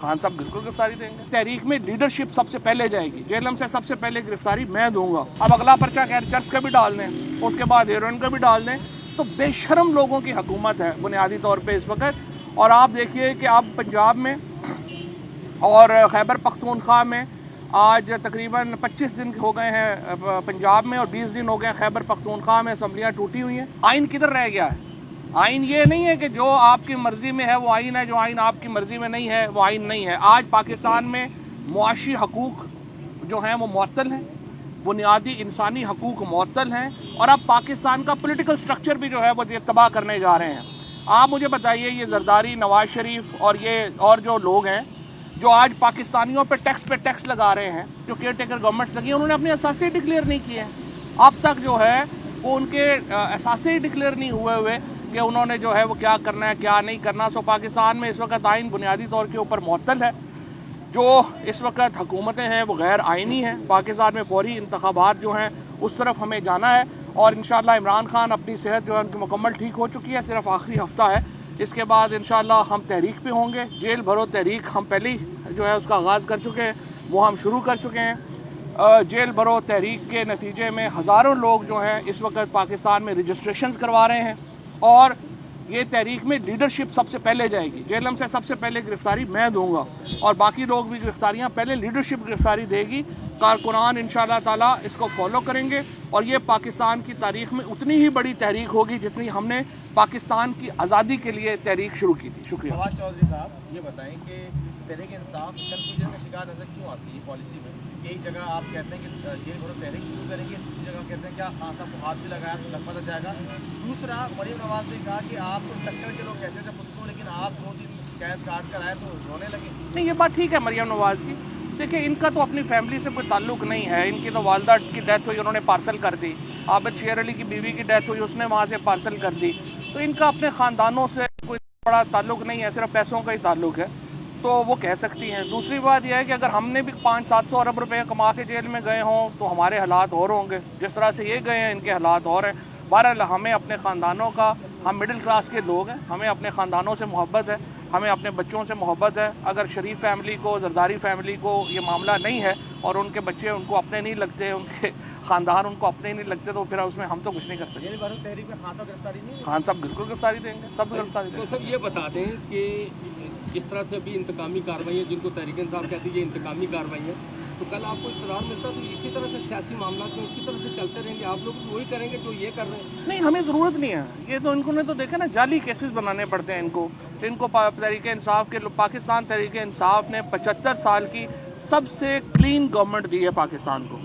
खान साहब बिल्कुल गिरफ्तारी देंगे। तहरीक में लीडरशिप सबसे पहले जाएगी। जेलम से सबसे पहले गिरफ्तारी मैं दूंगा। अब अगला पर्चा चर्च का भी डाल दें, उसके बाद हेरोइन का भी डाल दें। तो बेशरम लोगों की हुकूमत है बुनियादी तौर पे इस वक्त। और आप देखिए कि अब पंजाब में और खैबर पख्तूनख्वा में आज तकरीबन 25 दिन हो गए हैं पंजाब में, और 20 दिन हो गए खैबर पख्तूनख्वा में असम्बलियाँ टूटी हुई हैं। आइन किधर रह गया है? आइन ये नहीं है कि जो आपकी मर्जी में है वो आइन है, जो आइन आपकी मर्जी में नहीं है वो आइन नहीं है। आज पाकिस्तान में मुआशी हकूक जो हैं वो मुअत्तल हैं, बुनियादी इंसानी हकूक मुअत्तल हैं, और अब पाकिस्तान का पॉलिटिकल स्ट्रक्चर भी जो है वो तबाह करने जा रहे हैं। आप मुझे बताइए, ये जरदारी, नवाज शरीफ और जो लोग हैं जो आज पाकिस्तानियों पे टैक्स लगा रहे हैं, जो केयर टेकर गवर्नमेंट्स लगी हैं, उन्होंने अपने असासे डिक्लेयर नहीं किए हैं। अब तक जो है वो उनके असासे ही डिक्लेयर नहीं हुए कि उन्होंने जो है वो क्या करना है क्या नहीं करना। सो पाकिस्तान में इस वक्त आइन बुनियादी तौर के ऊपर मुअत्तल है। जो इस वक्त हुकूमतें हैं वो गैर आइनी हैं। पाकिस्तान में फौरी इंतखाबात जो हैं उस तरफ हमें जाना है, और इंशाअल्लाह इमरान खान अपनी सेहत जो है उनकी मुकम्मल ठीक हो चुकी है, सिर्फ आखिरी हफ्ता है। इसके बाद इंशाअल्लाह हम तहरीक पे होंगे। जेल भरो तहरीक हम पहले ही जो है उसका आगाज़ कर चुके हैं, वो हम शुरू कर चुके हैं। जेल भरो तहरीक के नतीजे में हज़ारों लोग जो हैं इस वक्त पाकिस्तान में रजिस्ट्रेशन करवा रहे हैं, और ये तहरीक में लीडरशिप सबसे पहले जाएगी। जेलम से सबसे पहले गिरफ्तारी मैं दूंगा, और बाकी लोग भी गिरफ्तारियां पहले लीडरशिप गिरफ्तारी देगी। कारकुनान इंशाअल्लाह ताला इसको फॉलो करेंगे, और ये पाकिस्तान की तारीख में उतनी ही बड़ी तहरीक होगी जितनी हमने पाकिस्तान की आज़ादी के लिए तहरीक शुरू की थी। शुक्रिया। नवाज चौधरी साहब, ये बताएं कि तहरीक इंसाफ कन्फ्यूजन का शिकार नजर क्यों आती है पॉलिसी में? एक जगह आप कहते हैं कि जेल भरो तहरीक शुरू करेंगे, दूसरी जगह कहते हैं क्या खान साहब को हाथ भी लगाया तो लग पता जाएगा। दूसरा, मरीम नवाज ने कहा कि आप तो टक्कर के लोग कहते थे खुद को, लेकिन आप 2 दिन कैद काट कर आए तो रोने लगे। नहीं, ये बात ठीक है मरीम नवाज की। देखिए, इनका तो अपनी फैमिली से कोई ताल्लुक नहीं है। इनकी तो वालदा की डेथ हुई, उन्होंने पार्सल कर दी। आबिद शेर अली की बीवी की डेथ हुई, उसने वहाँ से पार्सल कर दी। तो इनका अपने ख़ानदानों से कोई बड़ा ताल्लुक नहीं है, सिर्फ पैसों का ही ताल्लुक है, तो वो कह सकती हैं। दूसरी बात यह है कि अगर हमने भी 500-700 अरब रुपए कमा के जेल में गए हों तो हमारे हालात और होंगे। जिस तरह से ये गए हैं इनके हालात और हैं। बहरहाल हमें अपने ख़ानदानों का, हम मिडिल क्लास के लोग हैं, हमें अपने ख़ानदानों से मोहब्बत है, हमें अपने बच्चों से मोहब्बत है। अगर शरीफ फैमिली को, जरदारी फैमिली को ये मामला नहीं है और उनके बच्चे उनको अपने नहीं लगते, उनके ख़ानदान उनको अपने नहीं लगते, तो फिर उसमें हम तो कुछ नहीं कर सकते। जेल भरो तहरीक में खान साहब गिरफ्तारी नहीं? खान साहब बिल्कुल गिरफ्तारी देंगे, सब गिरफ्तारी देंगे। तो सर ये बता दें कि जिस तरह से अभी इंतकामी कार्रवाई है, जिनको तहरीक इंसाफ कहती है ये इंतकामी कार्रवाई है, तो कल आपको इत्तलाह मिलता तो इसी तरह से सियासी मामला तो इसी तरह से चलते रहेंगे, आप लोग वही करेंगे जो ये कर रहे हैं? नहीं, हमें ज़रूरत नहीं है। ये तो इनको ने तो देखा ना, जाली केसेस बनाने पड़ते हैं इनको। तहरीक इंसाफ के पाकिस्तान तहरीक इंसाफ ने 75 साल की सबसे क्लीन गवर्नमेंट दी है पाकिस्तान को।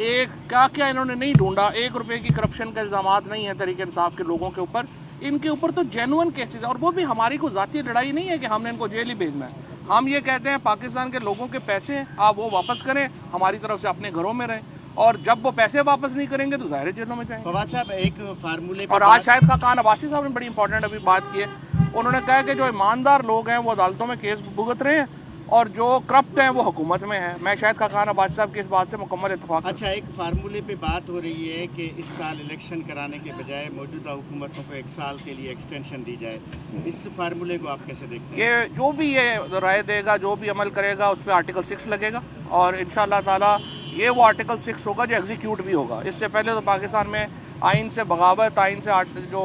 एक क्या इन्होंने नहीं ढूंढा, 1 रुपये की करप्शन के इल्ज़ामात नहीं है तहरीक इंसाफ के लोगों के ऊपर। इनके ऊपर तो जेन्युइन केसेस है, और वो भी हमारी कोई ज़ाती लड़ाई नहीं है कि हमने इनको जेल ही भेजना है। हम ये कहते हैं पाकिस्तान के लोगों के पैसे हैं, आप वो वापस करें, हमारी तरफ से अपने घरों में रहें, और जब वो पैसे वापस नहीं करेंगे तो ज़ाहिर जेलों में जाएंगे। फवाद साहब, एक फार्मूले और आज शाहिद खान अब्बासी साहब ने बड़ी इंपॉर्टेंट अभी बात की है। उन्होंने कहा कि जो ईमानदार लोग हैं वो अदालतों में केस भुगत रहे हैं, और जो करप्ट हैं वो हुकूमत में हैं। मैं शाहिद खान अब्बासी साहब की इस बात से मुकम्मल इत्तेफाक। अच्छा, एक फार्मूले पे बात हो रही है कि इस साल इलेक्शन कराने के बजाय मौजूदा हुकूमतों को 1 साल के लिए एक्सटेंशन दी जाए। इस फार्मूले को आप कैसे देखते हैं? ये जो भी ये राय देगा, जो भी अमल करेगा, उस पर आर्टिकल 6 लगेगा, और इंशाअल्लाह ताला ये वो आर्टिकल 6 होगा जो एग्जीक्यूट भी होगा। इससे पहले तो पाकिस्तान में आइन से बगावत, आइन से जो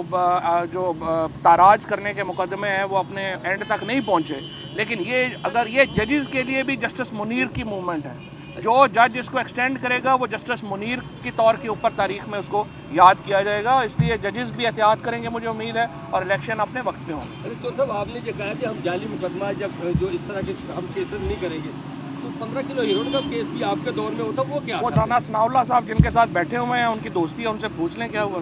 ताराज करने के मुकदमे हैं वो अपने एंड तक नहीं पहुँचे। लेकिन ये जजेस के लिए भी जस्टिस मुनीर की मूवमेंट है। जो जज इसको एक्सटेंड करेगा वो जस्टिस मुनीर के तौर के ऊपर तारीख में उसको याद किया जाएगा। इसलिए जजेस भी एहतियात करेंगे, मुझे उम्मीद है, और इलेक्शन अपने वक्त पे होंगे। अरे चौधरी साहब, आपने जो कहा कि हम जाली मुकदमा जब जो इस तरह के हम केसेस नहीं करेंगे, तो 15 किलो हीरोइन का केस भी आपके दौर में होता, वो क्या? वो थाना सनाउल्लाह साहब जिनके साथ बैठे हुए हैं, उनकी दोस्ती है, उनसे पूछ लें क्या हुआ।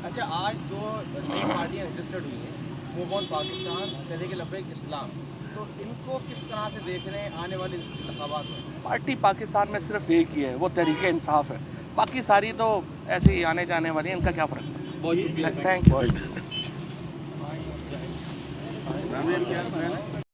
अच्छा, आज 2 नई पार्टियाँ रजिस्टर्ड हुई हैं, मूव ऑन पाकिस्तान, तहरीक लब्बैक इस्लाम, तो इनको किस तरह से देख रहे हैं आने वाले इंतखाबात में? पार्टी पाकिस्तान में सिर्फ एक ही है, वो तहरीक इंसाफ है। बाकी सारी तो ऐसे ही आने जाने वाली है, इनका क्या फ़र्क पड़ता है। बहुत शुक्रिया, थैंक यू।